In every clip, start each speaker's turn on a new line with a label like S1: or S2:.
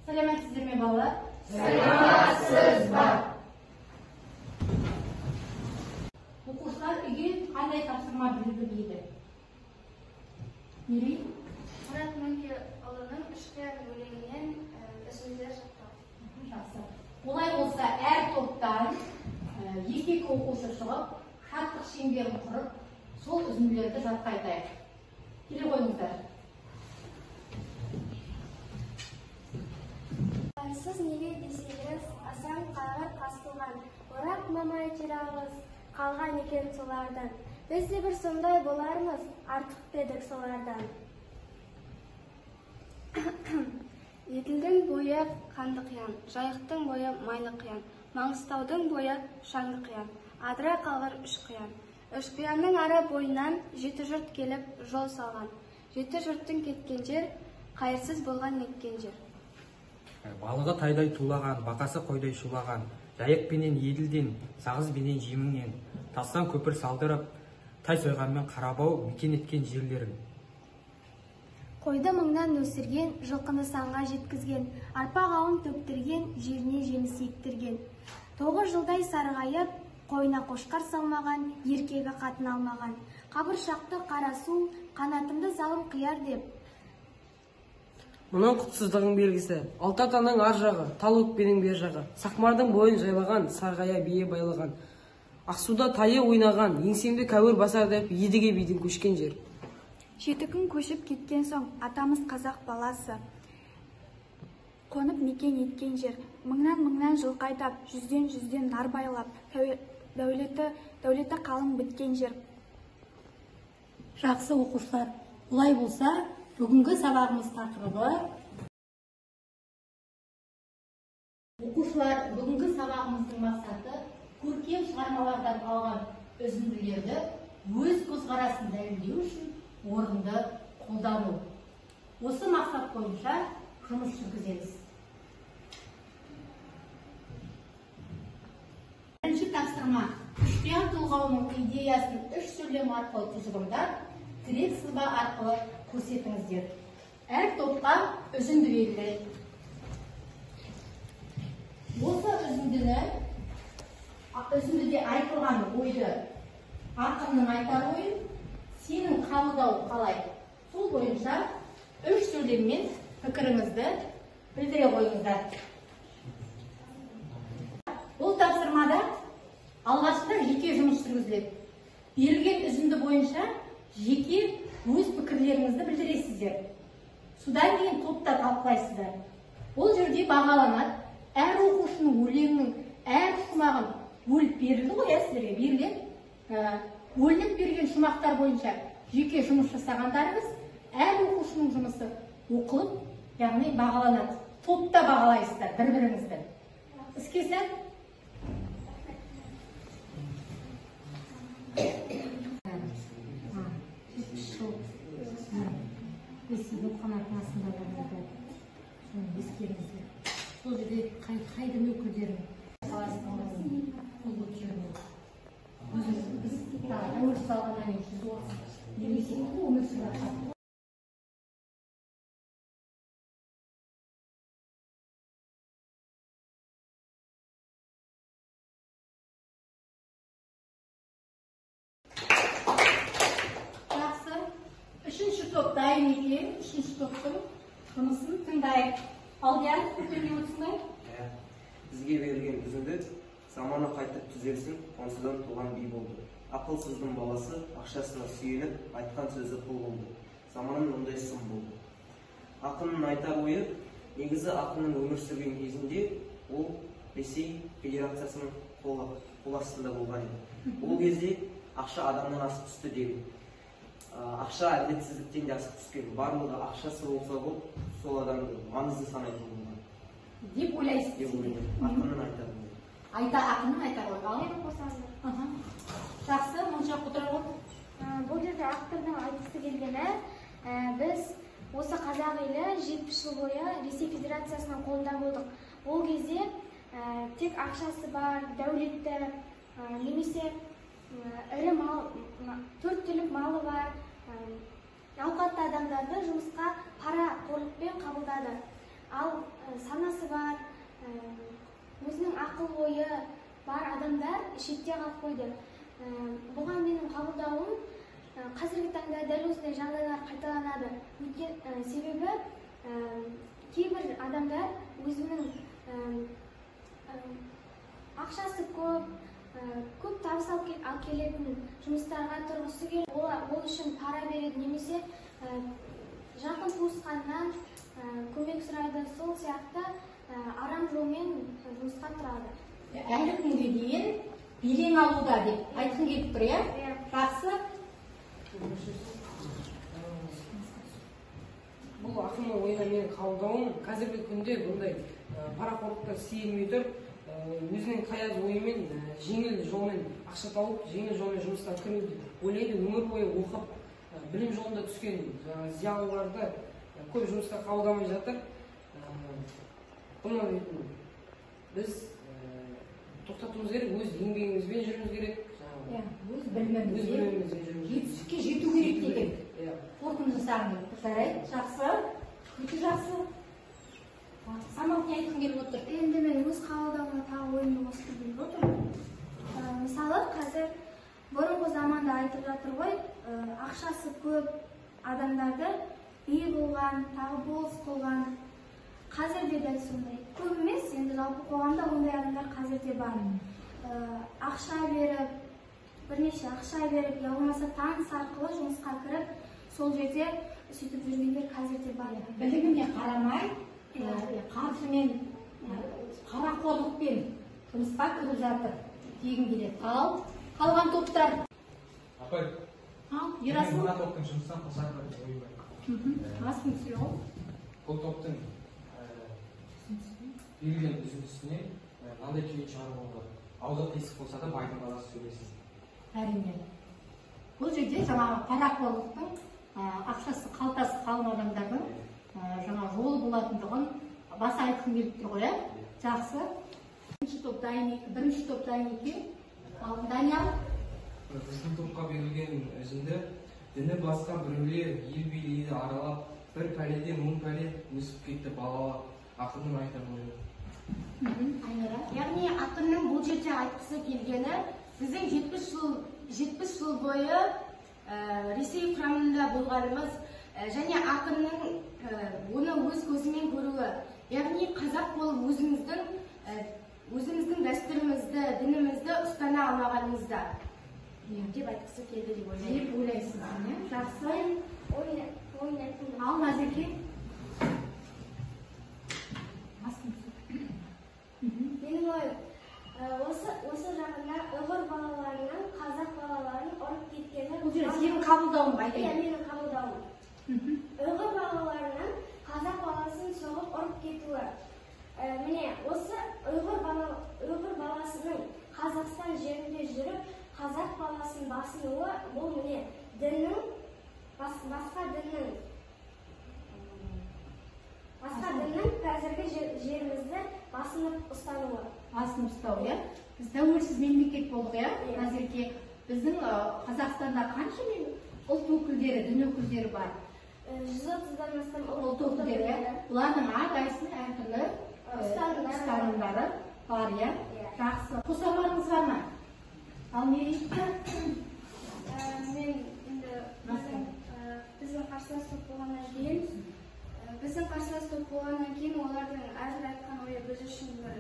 S1: Сәлеметсіздер ме балалар?
S2: Сәлеметсіз ба.
S1: Оқушылар үйге қандай тапсырма берді дейді? Мерей?
S3: Мұрат Мөңкеұлының үш қияр өлеңінен үзінділер жаттау.
S1: Жақсы. Олай болса, әр топтан екі оқушы шығып, шаттық шеңберін құрып, сол үзінділерді жатқа айтайық. Келе қойыңыздар.
S3: Сіз неге десеңіз, асан қағыр қасылған, орақ мамай терағыз, қалған екен солардан. Біз де бір сондай болармыз, артық дедік солардан. Еділдің бойы қанды қиян, жайықтың бойы майлы қиян, Маңғыстаудың бойы шаңды қиян, адыра қалғыр үш қиян. Үш қиянның ара бойынан жеті жұрт келіп жол салған. Жеті жұрттың кеткен жер, қайырсыз болған неткен жер.
S4: Балығы тайдай тулаған, бақасы қойдай шулаған, жайықпенен еділден, сағызбенен жеміңнен, тастан көпір салдырып, тай сойғанмен қарабау мекен еткен жерлерің.
S3: Қойды мыңнан өсірген, жылқыны санға жеткізген, арпа қауын төктірген, жеріне жеміс ектірген. 9 жылдай сарғайып, қойына қошқар салмаған, еркегі қатын алмаған. Қабыр шақты қара су, қанатымды залым қияр деп.
S2: Мұның құтсыздығың белгісі, Алтатаның ар жағы, тал өкпенің бер жағы, Сақмардың бойын жайлаған, сарғая бие байлаған. Ақсуда тайы ойнаған, еңсемді кәуір басар деп, едіге бидің көшкен жер.
S3: Жеті күн көшіп кеткен соң, атамыз қазақ баласы. Қонып мекен еткен жер, мыңнан жылқы айдап, жүзден нар байлап, дәулеті қалың біткен жер.
S1: Жақсы оқушылар, олай болса, бүгінгі сабағымыз тақырыбы. Оқушылар, бүгінгі сабағымыздың мақсаты көркем шығармалардан алған үзінділерді өз көзқарасын дәлелдеу үшін орынды қолдану. Осы мақсат бойынша жұмыс жүргіземіз. Бірінші тапсырма: үштен толғауының идеясын үш сөйлем арқылы тұжырымдап, тірек сызба арқылы көрсетіңіздер. Әр топқа үзінді беріледі. Осы үзіндіде айтылған ойды, ақынның айтар ойын, сенің қабылдау қалай? Сол бойынша үш сөйлеммен пікіріңізді білдіре қойыңыздар. Бұл тапсырмада алғашында жеке жұмыс жүргізіледі. Берілген үзінді бойынша жеке өз пікірлеріңізді білдіресіздер. Содан кейін топта талқылайсыздар. Ол жерде бағаланады. Әр оқушының өлеңнің әр шумағын бөліп берілді ғой, сіздерге берілген. Бөлініп берген шумақтар бойынша жеке жұмыс жасағандарыңыз, әр оқушының жұмысы оқылып, яғни бағаланады. Топта бағалайсыздар бір-біріңізді. Іске сәт. Ресейдің қанатын астында барыңыздар. Ескеріңіздер. Сол жерде қайдың өкілдерін біз өмір салғаннан кейін мемлекеттің өмір сүріп жатыр. Жақсы. Үшінші топ дайын екен. Үшінші топтың жұмысын тыңдайық. Алдияр, көтерге өтсіңдер.
S5: Бізге берілген үзінді заманы қайтып түзелсін, онсыздан туған би болды. Ақылсыздың баласы ақшасына сүйеніп, айтқан сөзі құл болды. Заманын ондай сын болды. Ақынның айтар ойы, негізі ақынның өмір сүрген кезінде ол Ресей Федерациясының қол астында болған еді. Ол кезде ақша адамнан асып түсті дейді. Ақша әділетсіздіктен де асып түскен. Барлығы ақшасы болса бұл, сол адамды маңызды санайтын болған.
S1: Деп ойлайсыз?
S5: Деп ойлаймын. Ақынның айтар ойы.
S1: Ақынның айтар ойы. Жақсы, мұнша құтырған.
S3: Бұл жерде автордың айтқысы келгені, біз осы қазақ елі 70 жыл бойы Ресей Федерациясының қолында болдық. Ол кезде тек ақшасы бар, дәулетті, немесе ірі мал, 4 түлік малы бар, ауқатты адамдарды жұмысқа пара қорлықпен қабылдады. ал санасы бар, өзінің ақыл ойы бар адамдар шетте қалып қойды. Бұған менің қабылдауым қазіргі таңда дәл осындай жағдайлар қайталанады. Себебі кейбір адамдар өзінің ақшасы көп табыс алып келетін жұмыстарға тұрғысы келіп, ол үшін пара береді, немесе жақын туысқаннан көмек сұрайды, сол сияқты арам жолмен жұмысқа тұрады.
S1: Әлі күнге дейін белең алуда деп айтқым келіп тұр, иә? Жақсы.
S2: Бұл ақынның ойына менің қабылдауым, қазіргі күнде бұндай парақорлыққа сейілмей тұрып, өзінің таяз ойымен жеңіл жолмен ақша тауып, жеңіл жолмен жұмысқа кіруді ойлайды. Өмір бойы оқып, білім жолында түскен зиялыларды көп жұмысқа қабылдамай жатыр. Бұны біз тоқтатуымыз керек, өз еңбегімізбен жүруіміз керек.
S1: Өз білімімізбен жетістікке жету керек деген қорытынды жасағым. Жарайды, жақсы, өте жақсы. Самал не айтқың келіп отыр?
S3: Енді мен өз қабылдауыма тағы ойымды қосқым келіп отыр. Мысалы, қазір бұрынғы заманда айтып жатыр ғой, ақшасы көп адамдарды би болған, тағы болыс болған. Қазір де дәл сондай. Көп емес, енді жалпы қоғамда ондай адамдар қазір де бар. Ақша беріп, бірнеше ақша беріп, я болмаса таныс арқылы жұмысқа кіріп, сол жерде сөйтіп жүргендер қазір де бар.
S1: Біліміне қарамай, қаржымен, парақорлықпен жұмысқа кіріп жатыр. Тегін келеді. Ал қалған топтар.
S6: Апай,
S1: Ерасыл.
S6: мына топтың жұмыстан қосар бір ой бар.
S1: Асың сөйл.
S6: Бұл топтың берілген үзіндісіне мынандай түйін шығаруға болады. Аузы тесік болса да байдың баласы сөйлесін.
S1: Әрине. Бұл жерде жаңағы парақорлықтың ақшасы қалтасы қалың адамдардың жаңа жолы болатындығын баса айтқым келіп тұр ғой, жақсы. Бірінші топ дайын екен. Ал Данияр?
S7: Біздің топқа берілген үзінді діні басқа біреулер ел билейді аралап, бір пәледен 10 пәле өсіп кетті балалап, ақынның айтар ойы.
S8: Яғни ақынның бұл жерде айтқысы келгені, біздің 70 жыл бойы Ресей құрамында болғанымыз және ақынның оны өз көзімен көруі, яғни қазақ болып өзіміздің дәстүрімізді, дінімізді ұстана алмағанымызда деп айтқысы келді деп ойлаймын.
S1: Деп ойлайсыз, жақсы.
S3: Ойын айтыңыз.
S1: Ал Назерке?
S3: Менің ойым, осы жағында ұйғыр балаларының қазақ балаларын ұрып кеткені...
S1: Бұл жерде сенің қабылдауың ба?
S3: Иә, менің қабылдауым. Ұйғыр балаларының қазақ баласын соғып ұрып кетуі. Міне, осы ұйғыр баласының Қазақстан жерінде жүріп, қазақ баласын басынуы, бұл міне басқа діннің қазіргі жерімізді басынып ұстануы.
S1: Басынып ұстау, иә? Біз тәуелсіз мемлекет болдық, иә? Назерке, біздің Қазақстанда қанша ұлт өкілдері, дін өкілдері бар?
S3: 130-дан астам
S1: Ұлт өкілдері, бұлардың әрқайсысының әртүрлі ұстанымдары бар, иә? Жақсы. Қосарларыңыз бар ма? Ал Мерейті?
S3: Мен біздің қарсылас топ болғаннан кейін олардың әрбір айтқан ойы біз үшін бір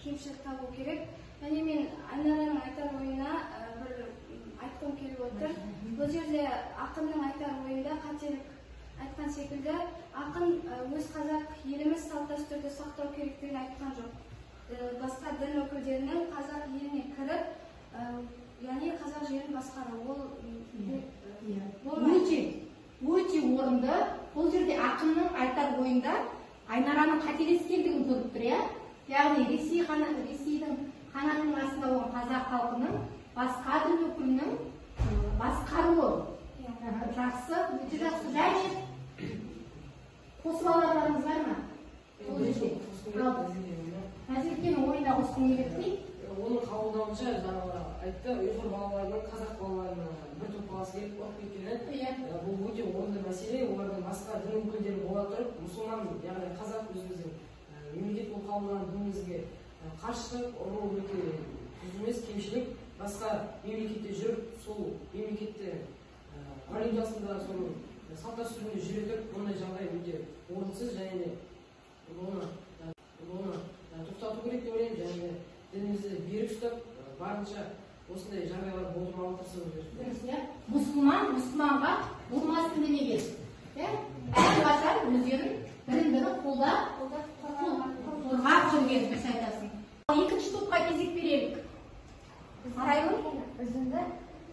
S3: кемшілік табу керек. Және мен Айнараның айтар ойына бір айтқым келіп отыр. Бұл жерде ақынның айтар ойында қателік айтқан секілді, ақын өз қазақ еліміз салт-дәстүрді сақтау керектігін айтқан жоқ. Басқа дін өкілдерінің қазақ еліне кіріп, яғни қазақ жерін басқару.
S1: Өте орынды. Бұл жерде ақынның айтар ойында Айнараның қателескендігін көріп тұр, иә? Яғни Ресейдің қанатының астында болған қазақ халқының басқа дін өкілінің басқаруы. Жақсы, өте жақсы. Және қосып аларларыңыз бар ма? Назеркенің ойына қосқым келеді дейді.
S2: Оның қабылдауынша жаңағы айтты, ұйғыр балаларының қазақ балаларының бір топ баласы келіп ұрып кеткені. Бұл өте орынды мәселе. Олардың басқа дін өкілдері бола тұрып мұсылман яғни қазақ өзіміздің мемлекет болып қабылданған дінімізге қарсы ұру өте дұрыс емес, кемшілік. Басқа мемлекетте жүріп, сол мемлекетте валютасында соның салт дәстүрінде жүретіп, ондай жағдай өте орынсыз, және де оны тоқтату керек деп ойлаймын, және де дінімізді берік ұстап, барынша осындай жағдайлар болдырмауға тырысуымыз керек.
S1: мұсылманға болмасын демеген. Әрқашан өздерін бірін-бірі қорғап жүрген дұрыс айтасың. Екінші топқа кезек берелік. Арайлым
S3: үзінді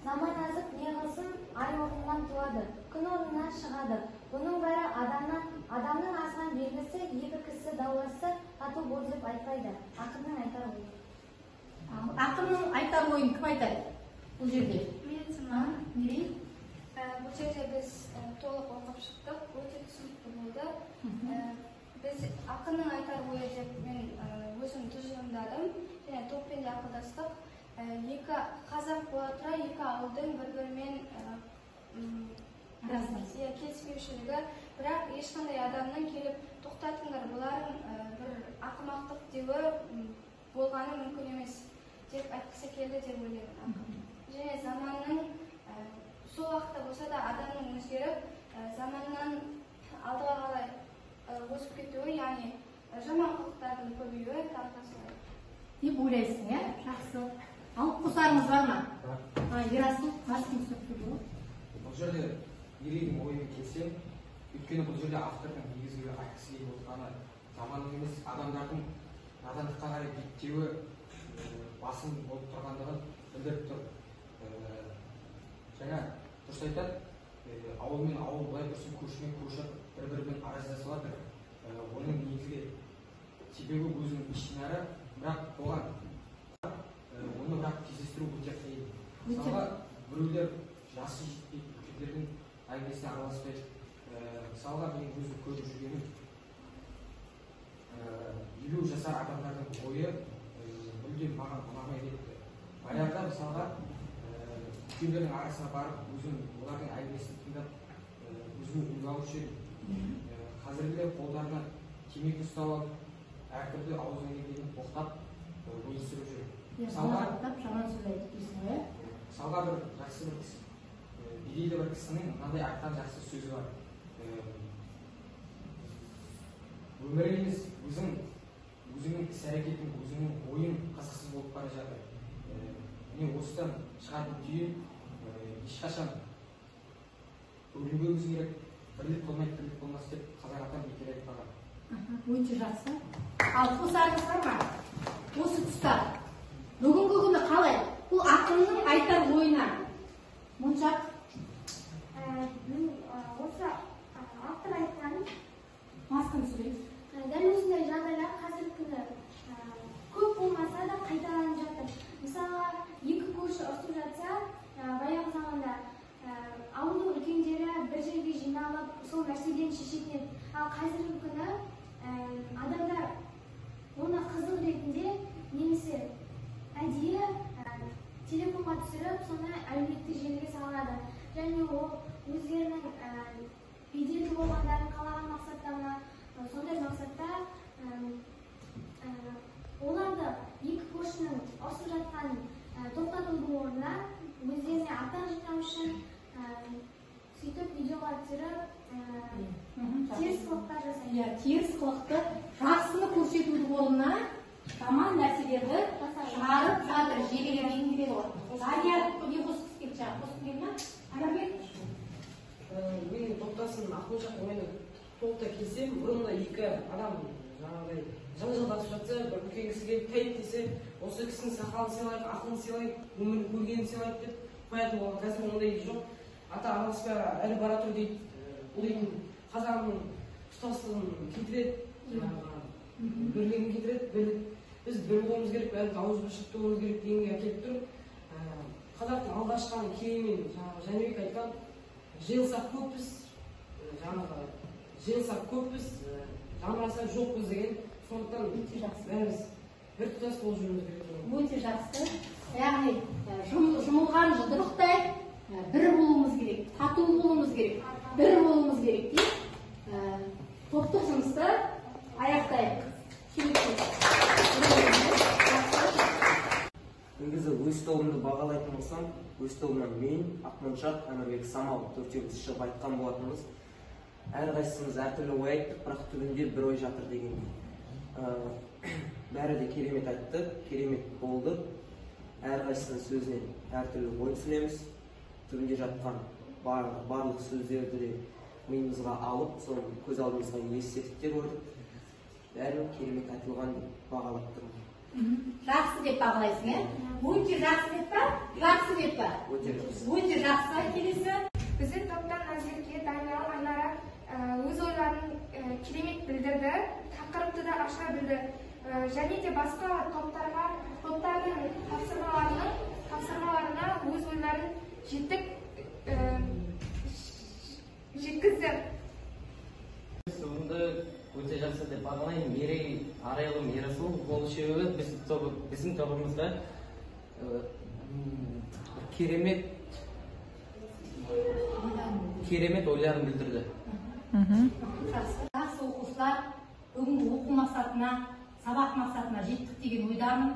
S3: заман азып не қылсын, ай орнынан туады, күн орнынан шығады. Бұның бәрі адамның азған белгісі, екі кісі дауласы тату бол деп айтпайды. Ақынның айтар ойы.
S1: Ақынның айтар ойын кім айтады бұл жерде?
S3: Бұл жерде біз толық оқып шықтық, өте түсінікті болды. Біз ақынның айтар ойы деп мен өзім тұжырымдадым, және топпен де ақылдастық. Екі қазақ бола тұра, екі ауылдың бір-бірімен келіспеушілігі, бірақ ешқандай адамның келіп тоқтатыңдар, бұлардың бір ақымақтық деуі болғаны мүмкін емес деп айтқысы келді деп ойлаймын. Және заманның сол уақытта болса да адамның өзгеріп, заманнан алдыға қалай өсіп кетуі, яғни жаман қылықтардың көбеюі тағдырсыз
S1: деп ойлайсың, иә? Жақсы. Алып қосарыңыз бар ма? Ерасыл, қашқын сөзді бұл.
S4: Бұл жерде Ерейдің ойымен келсем, өйткені бұл жерде автордың негізгі айтқысы келіп отырғаны заманның емес, адамдардың надандыққа қарай беттеуі басым болып тұрғандығын білдіріп тұр. Жаңа дұрыс айтады, ауыл мен ауыл былай тұрсын көшімен көшіп, бір-бірімен араздасып жатыр. Оның негізгі себебі өзінің ішінары, бірақ оған оны бірақ кездестіру өте қиын. Мысалға, біреулер жасы жетпей, үлкендердің әңгімесіне араласпайды. Мысалға, мен өзім көріп жүргенім 50 жасар адамдардың ойы мүлдем маған ұнамай кетті. Баяғыда мысалға, үлкендердің арасына барып, олардың әңгімесін тыңдап, өзіме үлгі алушы едім. Қазіргілер қолдарына темекі ұстап алып, әртүрлі аузына келгенін тоқтап, бөлістіріп жүр. Мысалға бір жақсы бір кісі, беделді бір кісінің мынандай айтқан жақсы сөзі бар. Өмір емес, өзіңнің іс-әрекетің, өзіңнің ойың қызықсыз болып бара жатыр. Міне осыдан шығатын түйін ешқашан бөлінбеуіміз керек, бірлік болмайды, бірлік болмас деп қазақ атам бекер айтпаған.
S1: Өте жақсы. Ал қосарыңыз бар ма? Осы тұста бүгінгі күні қалай? Бұл ақынның айтар ойына Моншақ?
S3: Осы автор айтқан
S1: Маскын сөйлейді.
S3: Дәл осындай жағдайлар қазіргі күні көп болмаса да қайталанып жатыр. Мысалы, екі көрші ұрсып жатса, баяғы заманда ауылдың үлкендері бір жерге жиналып, сол нәрседен шешетін. Ал қазіргі күні адамдар оны қызық ретінде немесе әдейі телефонға түсіріп, соны әлеуметтік желіге салады. Және ол өздерінің беделді болғандарын қалаған мақсатта ма, сондай мақсатта оларды екі көршінің ұрсып жатқанын тоқтатудың орнына өздеріне атақ жинау үшін сөйтіп видеоға түсіріп теріс қылықтар жасайды.
S1: Теріс қылықты жақсыны көрсетудің орнына жаман нәрселерді шығарып жатыр, желіге дейін келеді ғой. Дания не қосқысы келді жаңа? Қосқысы келді ме? Анарбек?
S2: Менің топтасым Ақмоншақ ойына толықтай келсем, бұрында екі адам жаңағыдай жанжалдасып жатса, бір үлкен кісі келіп тәйт десе, осы кісінің сақалын сыйлайық, ақылын сыйлайық, өмірін көргенін сыйлайық деп қоятын болған. Қазір ондай жоқ. Ата араласпай әлі бара тұр дейді. Бұл дейтін қазағының тұтастығын кетіреді, бірлігін кетіреді. Біз бір болуымыз керек, бәріміз ауызбіршілікті болуымыз керек дегенге әкеліп тұр. Қазақтың алғашқы кейінмен Жәнібек айтқан, жиылсақ көппіз, жамырасақ жоқпыз деген. Сондықтан бәріміз бір тұтас болып жүруіміз керек.
S1: Өте жақсы. Яғни жұмылған жұдырықтай бір болуымыз керек, тату болуымыз керек, бір болуымыз керек деп
S5: өз тобынан мен, Ақмоншақ, Әмірбек, Самал төртеуміз шығып айтқан болатынбыз. Әрқайсымыз әртүрлі ой айттық, бірақ түбінде бір ой жатыр дегендей. Бәрі де керемет айтты, керемет болды. Әрқайсының сөзінен әртүрлі ой түсінеміз. Түбінде жатқан барлық сөздерді де миымызға алып, соны көз алдымызға елестетіп көрдік. Бәрі керемет айтылған деп бағалап тұрмын.
S1: Жақсы деп бағалайсың, е? Өте жақсы деп па? Жақсы деп па? Өте жақсы. Келесі.
S3: Біздің топтан Назерке, Даниял, Айнара өз ойларын керемет білдірді, тақырыпты да аша білді. Және де басқа топтардың тапсырмаларына өз ойларын жеткізді.
S9: Соңында өте жақсы деп бағалаймын. Мерей Арайлым Ерасыл ол үшеуі біздің тобымызда керемет ойларын білдірді.
S1: Жақсы оқушылар бүгінгі оқу мақсатына, сабақ мақсатына жеттік деген ойдамын.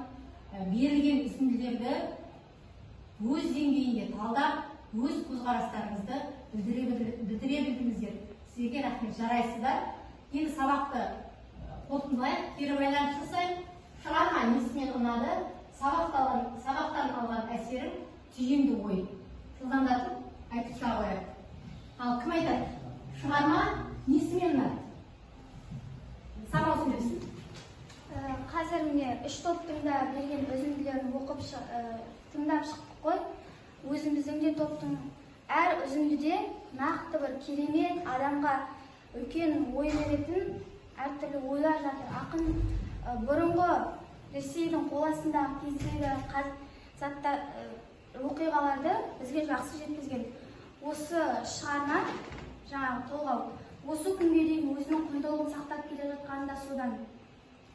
S1: Берілген үзінділерді өз деңгейінде талдап, өз көзқарастарыңызды білдіре білдіңіздер. Сізге рахмет, жарайсыздар. Енді сабақты қорытындылайық, кері байланыс жасайық. Шығарма несімен ұнады, сабақтан алған әсерім, түйінді ой. Жылдамдатып айтып шыға қояйық. Ал кім айтады? Шығарма несімен ұнады? Самал сөйлесін.
S3: Қазір міне үш топтың да берген үзінділерін оқып тыңдап шықтық қой. Өзіміздің де топтың әр үзіндіде нақты бір керемет адамға үлкен ой беретін әртүрлі ойлар жатыр. Ақын бұрынғы Ресейдің қол астындағы кездегі оқиғаларды бізге жақсы жеткізген. Осы шығарма, жаңағы толғау, осы күнге дейін өзінің құндылығын сақтап келе жатқаны да содан.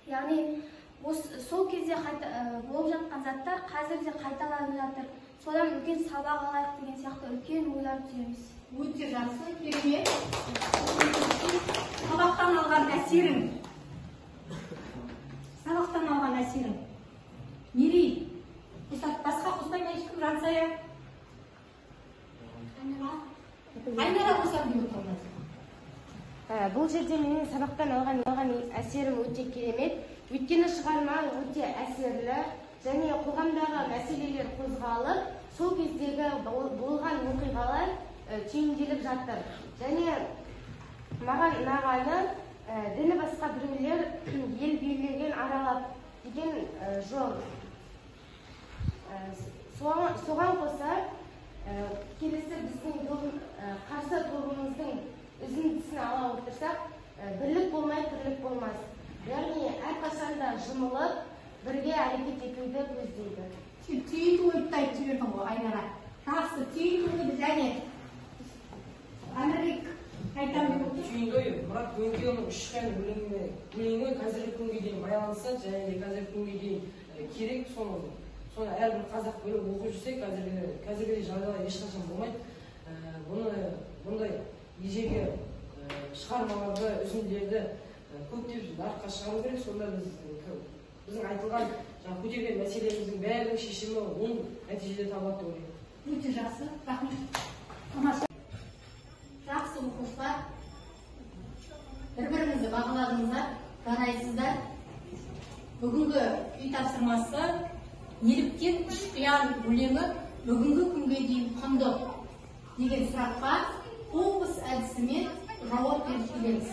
S3: Яғни сол кезде болып жатқан заттар қазір де қайталанып жатыр. Содан үлкен сабақ алайық деген сияқты үлкен ойлар түземіз.
S1: Өте жақсы, керемет. Сабақтан алған әсерің. Мерей, басқа қоспайма ешкім жансая. Айнара қосам деп отырмыз.
S8: Бұл жерде менің сабақтан алған әсерім өте керемет. Өйткені шығарма өте әсерлі және қоғамдағы мәселелер қозғалып, сол кездегі болған оқиғалар түйінделіп жатыр. Және маған ұнағаны діні басқа біреулер ел билеген аралап деген жол. Соған қоса келесі біздің қарсы тобымыздың үзіндісін ала отырсақ, бірлік болмай тірлік болмас. Яғни әрқашанда жұмылып, бірге әрекет етуді көздейді.
S1: Түйінді ойды айтып жібердің ғой, Айнара. Жақсы, түйінді ойды және Әмірбек айтам деп отыр.
S2: Түйінді ой, Мұрат Өңкенің үшкен өлеңі қазіргі күнге дейін байланса, және қазіргі күнге дейін керек, соны әрбір қазақ бөліп оқып жүрсек, қазіргі жағдайда ешқашан болмайды. Бұндай ежелгі шығармаларды, үзінділерді көптеп нарыққа шығару керек. Сонда біздің айтылған көтерген мәселеміздің бәрінің шешімі оң нәтижеде табылады деп ойлаймын.
S1: Өте жақсы, рахмет. Тамаша. Жақсы оқушылар, бір-біріңізді бағаладыңыздар, жарайсыздар. Бүгінгі үй тапсырмасы неліктен үш қиян өлеңі бүгінгі күнге дейін құнды деген сұраққа компас әдісімен жауап беріп келеміз.